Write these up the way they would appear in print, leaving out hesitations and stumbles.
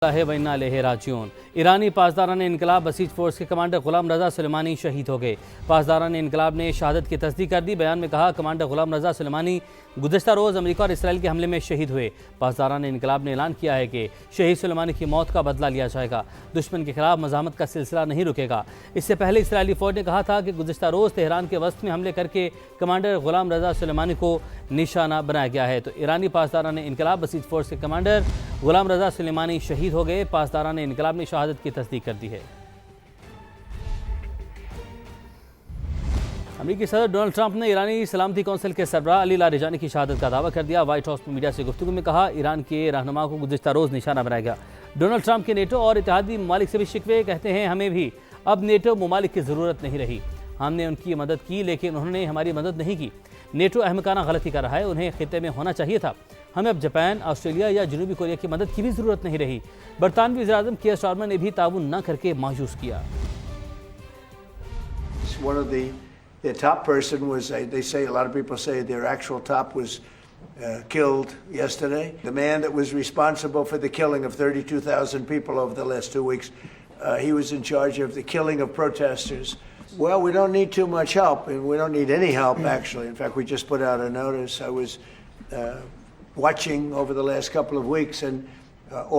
है वन्ना लेह राजिऊन। ईरानी पासदारान इनकलाब buses force के कमांडर गुलाम रजा सुलेमानी शहीद हो गए। पासदारान इनकलाब ने शहादत की तस्दीक कर दी। बयान में कहा, कमांडर गुलाम रजा सुलेमानी गुज़श्ता रोज़ अमेरिका और इसराइल के हमले में शहीद हुए। पासदारान इनकलाब ने ऐलान किया है कि शहीद सुलेमानी की मौत का बदला लिया जाएगा। दुश्मन के खिलाफ मज़ामत का सिलसिला नहीं रुकेगा। इससे पहले इसराइली फ़ौज ने कहा था कि गुज़श्ता रोज़ तेहरान के वस्त में हमले करके कमांडर गुलाम रजा सुलेमानी को निशाना बनाया गया है। तो ईरानी पासदारान इनकलाब बसीज फोर्स के कमांडर गुलाम रजा सुलेमानी शहीद हो गए। पासदारान इनकलाब ने शहादत की तस्दीक कर दी है। अमेरिकी सदर डोनाल्ड ट्रंप ने ईरानी सलामती कौंसिल के सरबराह अली लारिजानी की शहादत का दावा कर दिया। व्हाइट हाउस में मीडिया से गुफ्तगू में कहा, ईरान के रहनुमा को गुज़श्ता रोज़ निशाना बनाया गया। डोनाल्ड ट्रंप के नेटो और इत्तेहादी ममालिक से भी शिकवे। कहते हैं, हमें भी अब नेटो ममालिक की ज़रूरत नहीं रही। हमने उनकी मदद की लेकिन उन्होंने हमारी मदद नहीं की। नेटो अहमकाना गलती कर रहा है। उन्हें खित्ते में होना चाहिए था। हमें अब जापान, ऑस्ट्रेलिया या जनूबी कोरिया की मदद की भी ज़रूरत नहीं रही। बरतानवी वज़ीर-ए-आज़म कियर स्टारमर ने भी ताउन न करके मायूस किया। Their top person was, they say, a lot of people say their actual top was killed yesterday. The man that was responsible for the killing of 32,000 people over the last 2 weeks, he was in charge of the killing of protesters. Well, we don't need too much help, and we don't need any help, actually. In fact, we just put out a notice. I was watching over the last couple of weeks, and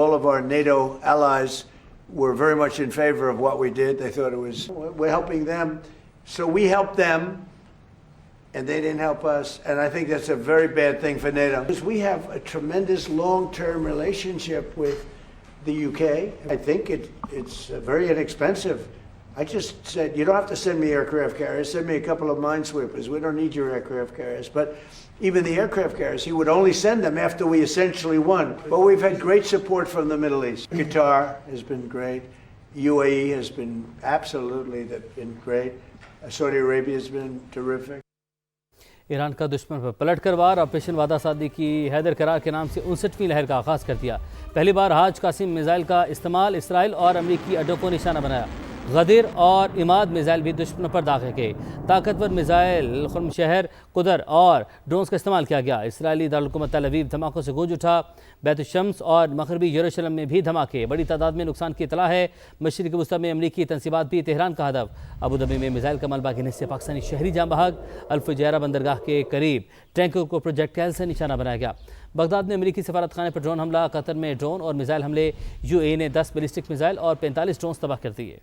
all of our NATO allies were very much in favor of what we did. They thought it was, we're helping them. So we helped them, and they didn't help us, and I think that's a very bad thing for NATO. Because we have a tremendous long-term relationship with the UK. I think it's very inexpensive. I just said, you don't have to send me aircraft carriers, send me a couple of minesweepers. We don't need your aircraft carriers. But even the aircraft carriers, he would only send them after we essentially won. But we've had great support from the Middle East. Qatar has been great. UAE has been absolutely been great. Saudi Arabia has been terrific. Iran का दुश्मन पर पलटकर वार। Operation वादा सादी की हैदर करार के नाम से 59वीं लहर का आगाज़ कर दिया। पहली बार हाज कासिम मिसाइल का इस्तेमाल। इसराइल और अमरीकी अड्डों को निशाना बनाया। गदीर और इमाद मिसाइल भी दुश्मनों पर दागे गए। ताकतवर मिसाइल खुर्म शहर, कुदर और ड्रोन्स का इस्तेमाल किया गया। इसराइली दारुलहुकूमत तल अवीव धमाकों से गूंज उठा। बैतुल-शम्स और मगरबी यरूशलेम में भी धमाके। बड़ी तादाद में नुकसान की इतला है। मशरिक़ी वुस्ता में अमरीकी तनसीबात भी तेहरान का हदफ। अबू धाबी में मिसाइल का मलबा गिरने से पाकिस्तानी शहरी जाम बहक। अल-फुजैरा बंदरगाह के करीब टैंकों को प्रोजेक्टाइल से निशाना बनाया गया। बगदाद में अमरीकी सफारत खाने पर ड्रोन हमला। कतर में ड्रोन और मिसाइल हमले। UAE ने 10 बैलिस्टिक मिसाइल और 45 ड्रोन तबाह कर दिए।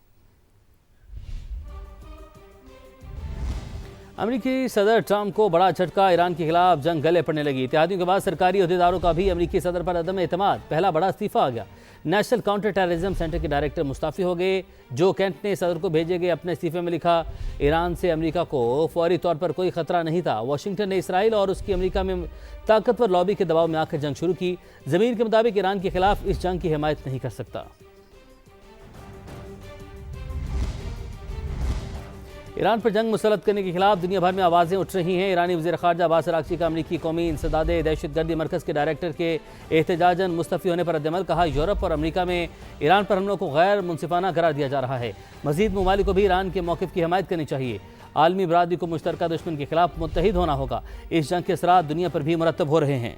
अमेरिकी सदर ट्रंप को बड़ा झटका। ईरान के खिलाफ जंग गले पड़ने लगी। इत्तेहादियों के बाद सरकारी अहदेदारों का भी अमेरिकी सदर पर अदम एतमाद। पहला बड़ा इस्तीफा आ गया। नेशनल काउंटर टेररिज्म सेंटर के डायरेक्टर मुस्तफ़ी हो गए। जो कैंट ने सदर को भेजे गए अपने इस्तीफे में लिखा, ईरान से अमेरिका को फौरी तौर पर कोई खतरा नहीं था। वाशिंगटन ने इसराइल और उसकी अमेरिका में ताकतवर लॉबी के दबाव में आकर जंग शुरू की। ज़मीन के मुताबिक ईरान के खिलाफ इस जंग की हिमायत नहीं कर सकता। ईरान पर जंग मुसल्लत करने के खिलाफ दुनिया भर में आवाज़ें उठ रही हैं। ईरानी वज़ीर ख़ारजा अब्बास अराग़ची का अमरीकी कौमी इंसदाद दहशतगर्दी मरकज़ के डायरेक्टर के एहतजाजन मुस्तफ़ी होने पर रद्दअमल। कहा, यूरोप और अमरीका में ईरान पर हमलों को गैर मुनसिफ़ाना करार दिया जा रहा है। मज़ीद ममालिक को भी ईरान के मौक़िफ़ की हिमायत करनी चाहिए। आलमी बरादरी को मुश्तरका दुश्मन के खिलाफ मुत्तहिद होना होगा। इस जंग के असरात दुनिया पर भी मुरतब हो रहे हैं।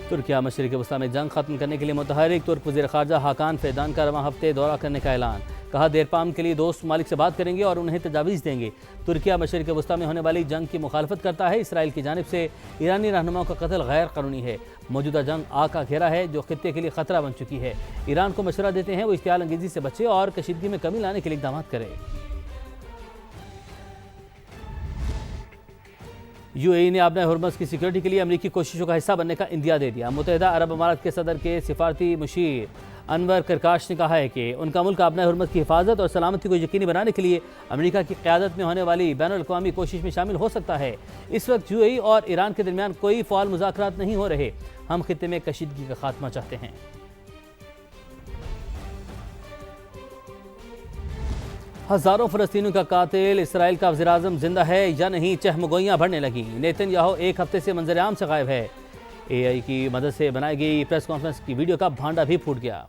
तुर्किया मशरिक़ी वस्ता में जंग खत्म करने के लिए मुतहरिक। तुर्क वज़ीर ख़ारजा हाकान फ़ैदान का रवां हफ्ते दौरा करने का ऐलान। कहा, देरपाम के लिए दोस्त ममालिक से बात करेंगे और उन्हें तजावीज़ देंगे। तुर्किया मशरिक़ी वस्ता में होने वाली जंग की मुखालफत करता है। इसराइल की जानिब से ईरानी रहनुमाओं का कत्ल गैर कानूनी है। मौजूदा जंग आग का घेरा है जो खित्ते के लिए ख़तरा बन चुकी है। ईरान को मशवरा देते हैं वो इश्तियाल अंगेज़ी से बचे और कशीदगी में कमी लाने के लिए इक़दाम करे। UAE ने आबना हुर्मुज़ की सिक्योरिटी के लिए अमरीकी कोशिशों का हिस्सा बनने का इंदिया दे दिया। मुत्तहिदा अरब अमारात के सदर के सिफारती मुशीर अनवर करकाश ने कहा है कि उनका मुल्क आबना हुर्मुज़ की हिफाजत और सलामती को यकीनी बनाने के लिए अमरीका की क़यादत में होने वाली बैनुल-अक़वामी कोशिश में शामिल हो सकता है। इस वक्त UAE और ईरान के दरमियान कोई फ़ाल मुज़ाकरात नहीं हो रहे। हम खित्ते में कशीदगी का खात्मा चाहते हैं। हज़ारों फ़लस्तीनियों का कातिल इसराइल का वज़ीर-ए-आज़म जिंदा है या नहीं, चहमगोइयाँ बढ़ने लगी। नेतन्याहू एक हफ्ते से मंजर-ए-आम से गायब है। AI की मदद से बनाई गई प्रेस कॉन्फ्रेंस की वीडियो का भांडा भी फूट गया।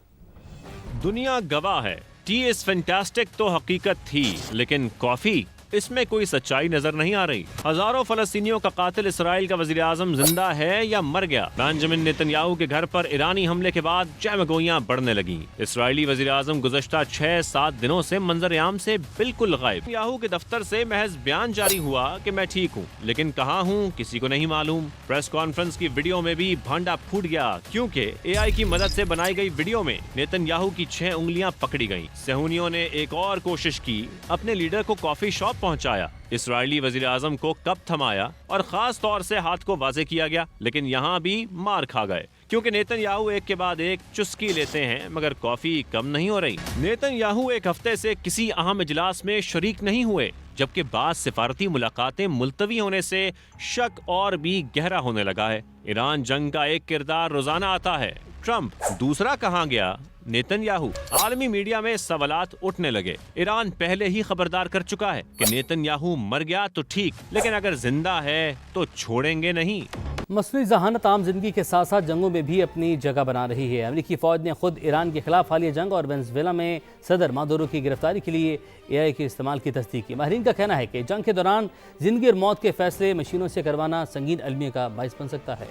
दुनिया गवाह है, टी इज़ फैंटास्टिक तो हकीकत थी, लेकिन कॉफ़ी इसमें कोई सच्चाई नजर नहीं आ रही। हजारों फलस्तीनियों का कातिल इसराइल का वजीर आजम जिंदा है या मर गया? बेंजामिन नेतन्याहू के घर पर ईरानी हमले के बाद जयमगोइयां बढ़ने लगी। इसराइली वजीर आजम गुज़श्ता 6-7 दिनों से मंजर-ए-आम से बिल्कुल गायब। याहू के दफ्तर से महज बयान जारी हुआ कि मैं ठीक हूँ, लेकिन कहाँ हूँ किसी को नहीं मालूम। प्रेस कॉन्फ्रेंस की वीडियो में भी भांडा फूट गया, क्योंकि AI की मदद से बनाई गई वीडियो में नेतन्याहू की 6 उंगलियां पकड़ी गईं। सेहूनियों ने एक और कोशिश की, अपने लीडर को कॉफी शॉप पहुंचाया, इसराइली वजीर आजम को कप थमाया और खास तौर से हाथ को वाजे किया गया, लेकिन यहाँ भी मार खा गए, क्योंकि नेतन्याहू एक के बाद एक चुस्की लेते हैं मगर कॉफी कम नहीं हो रही। नेतन्याहू एक हफ्ते से किसी अहम इजलास में शरीक नहीं हुए, जबकि बाद सिफारती मुलाकातें मुलतवी होने से शक और भी गहरा होने लगा है। ईरान जंग का एक किरदार रोजाना आता है, ट्रंप, दूसरा कहाँ गया नेतन्याहू। आलमी मीडिया में सवालात उठने लगे। ईरान पहले ही खबरदार कर चुका है कि नेतन्याहू मर गया तो ठीक, लेकिन अगर जिंदा है तो छोड़ेंगे नहीं। मसनूई जहानत आम जिंदगी के साथ साथ जंगों में भी अपनी जगह बना रही है। अमेरिकी फौज ने खुद ईरान के खिलाफ हालिया जंग और वेनेजुएला में सदर मादुरो की गिरफ्तारी के लिए AI के इस्तेमाल की तस्दीक की। माहिरीन का कहना है कि जंग के दौरान जिंदगी और मौत के फैसले मशीनों से करवाना संगीन अलमिया का बाइस बन सकता है।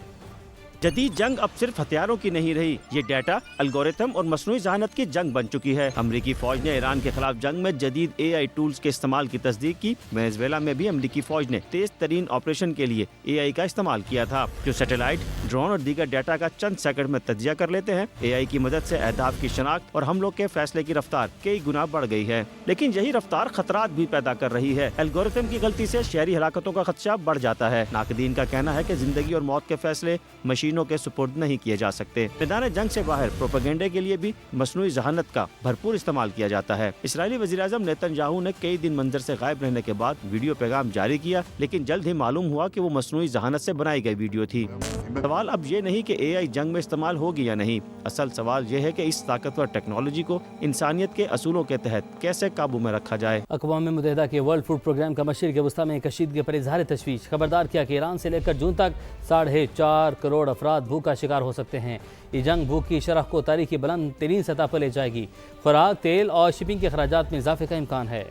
जदीद जंग अब सिर्फ हथियारों की नहीं रही, ये डेटा, एल्गोरिथम और मसनूई जहानत की जंग बन चुकी है। अमरीकी फौज ने ईरान के खिलाफ जंग में जदीद AI टूल्स के इस्तेमाल की तस्दीक की। वेनेजुएला में भी अमरीकी फौज ने तेज तरीन ऑपरेशन के लिए AI का इस्तेमाल किया था, जो सैटेलाइट, ड्रोन और दीगर डाटा का चंद सेकंड में तजिया कर लेते हैं। AI की मदद से अहदाफ की शनाख्त और हमलों के फैसले की रफ्तार कई गुना बढ़ गई है, लेकिन यही रफ्तार खतरात भी पैदा कर रही है। एल्गोरिथम की गलती से शहरी हलाकतों का खदशा बढ़ जाता है। नाकदीन का कहना है कि जिंदगी और मौत के फैसले मशीनों के सुपुर्द नहीं किए जा सकते। मैदान जंग से बाहर प्रोपेगेंडे के लिए भी मसनूई जहानत का भरपूर इस्तेमाल किया जाता है। इसराइली वज़ीर-ए-आज़म नेतन्याहू ने कई दिन मंजर से गायब रहने के बाद वीडियो पैगाम जारी किया, लेकिन जल्द ही मालूम हुआ कि वो मसनूई जहानत से बनाई गई वीडियो थी। सवाल अब ये नहीं कि AI जंग में इस्तेमाल होगी या नहीं, असल सवाल ये है कि इस ताकतवर टेक्नोलॉजी को इंसानियत के असूलों के तहत कैसे काबू में रखा जाए। अक़वाम मुत्तहिदा के वर्ल्ड फूड प्रोग्राम का मशरिक़ वस्ता में कशीदगी पर इज़हार तशवीश खबरदार किया कि ईरान से लेकर जून तक 4.5 करोड़ अफराद भूख का शिकार हो सकते हैं। ये जंग भूख की शरह को तारीख की बुलंद तरीन सतह पर ले जाएगी। खुराक, तेल और शिपिंग के अखराजात में इजाफे का इम्कान है।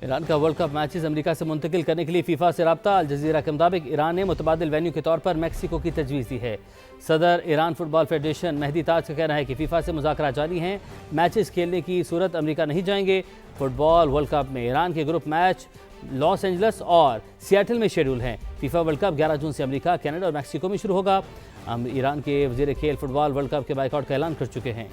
ईरान का वर्ल्ड कप मैचेस अमेरिका से मुंतकिल करने के लिए फीफा से रब्ता। अल जज़ीरा के मुताबिक ईरान ने मुतबादिल वेन्यू के तौर पर मैक्सिको की तजवीज़ दी है। सदर ईरान फुटबॉल फेडरेशन मेहदी ताज का कहना है कि फीफा से मुज़ाकरा जारी हैं, मैचेस खेलने की सूरत अमेरिका नहीं जाएंगे। फुटबॉल वर्ल्ड कप में ईरान के ग्रुप मैच लॉस एंजल्स और सियाटल में शेड्यूल हैं। फीफा वर्ल्ड कप 11 जून से अमेरिका, कनाडा और मैक्सिको में शुरू होगा। ईरान के वज़ीर खेल फुटबॉल वर्ल्ड कप के बाइकआउट का ऐलान कर चुके हैं।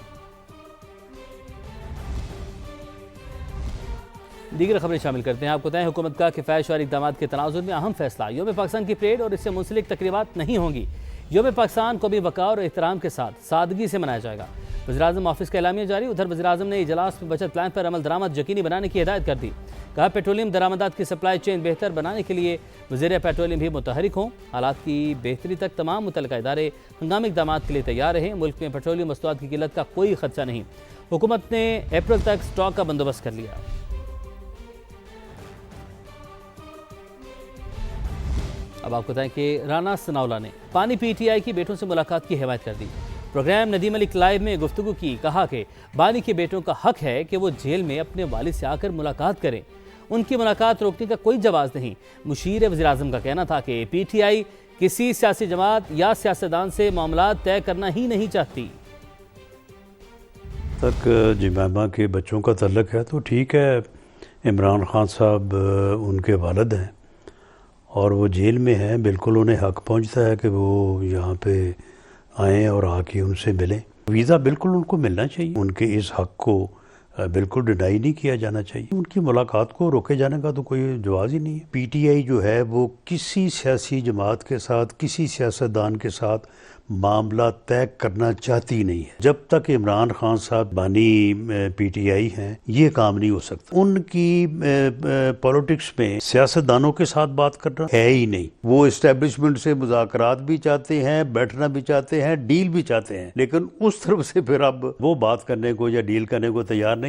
दीगर खबरें शामिल करते हैं। आपको बताएं, हुकूमत का किफ़ायत और इक़दाम के तनाज़ुर में अहम फैसला, यौम पाकिस्तान की परेड और इससे मुंसलिक तकरीबात नहीं होंगी। यौम पाकिस्तान कौमी वक़ार और एहतराम के साथ सादगी से मनाया जाएगा। वज़ीर-ए-आज़म ऑफिस का एलामिया जारी। उधर वज़ीर-ए-आज़म ने इजलास में बचत प्लान पर अमल दरामद यकीनी बनाने की हिदायत कर दी। कहा, पेट्रोलियम दरामदात की सप्लाई चेन बेहतर बनाने के लिए वज़ीर पेट्रोलियम भी मुतहरिक हों। हालात की बेहतरी तक तमाम मुतल्लिका इदारे हंगामी इक़दाम के लिए तैयार रहें। मुल्क में पेट्रोलियम मस्तूआत की किल्लत का कोई खदशा नहीं। हुकूमत ने अप्रैल तक स्टॉक का बंदोबस्त कर लिया। अब आपको बताएं कि राना सनाउल्लाह ने पानी PTI की बेटों से मुलाकात की हिमायत कर दी। प्रोग्राम नदीम मलिक लाइव में गुफ्तगू की। कहा कि बानी के बेटों का हक है कि वो जेल में अपने वालिद से आकर मुलाकात करें। उनकी मुलाकात रोकने का कोई जवाब नहीं। मुशीर वज़ीर-ए-आज़म का कहना था कि PTI किसी सियासी जमात या सियासतदान से मामला तय करना ही नहीं चाहती। तक जिमामा के बच्चों का तल्लक है तो ठीक है, इमरान खान साहब उनके वालिद हैं और वो जेल में हैं, बिल्कुल उन्हें हक पहुंचता है कि वो यहाँ पे आएँ और आके उनसे मिलें। वीज़ा बिल्कुल उनको मिलना चाहिए, उनके इस हक को बिल्कुल डिनाई नहीं किया जाना चाहिए। उनकी मुलाकात को रोके जाने का तो कोई जवाब ही नहीं है। PTI जो है वो किसी सियासी जमात के साथ, किसी सियासतदान के साथ मामला तय करना चाहती नहीं है। जब तक इमरान खान साहब बानी PTI हैं, ये काम नहीं हो सकता। उनकी पॉलिटिक्स में सियासतदानों के साथ बात करना है ही नहीं। वो इस्टेब्लिशमेंट से मुज़ाकरात भी चाहते हैं, बैठना भी चाहते हैं, डील भी चाहते हैं, लेकिन उस तरफ से फिर अब वो बात करने को या डील करने को तैयार नहीं।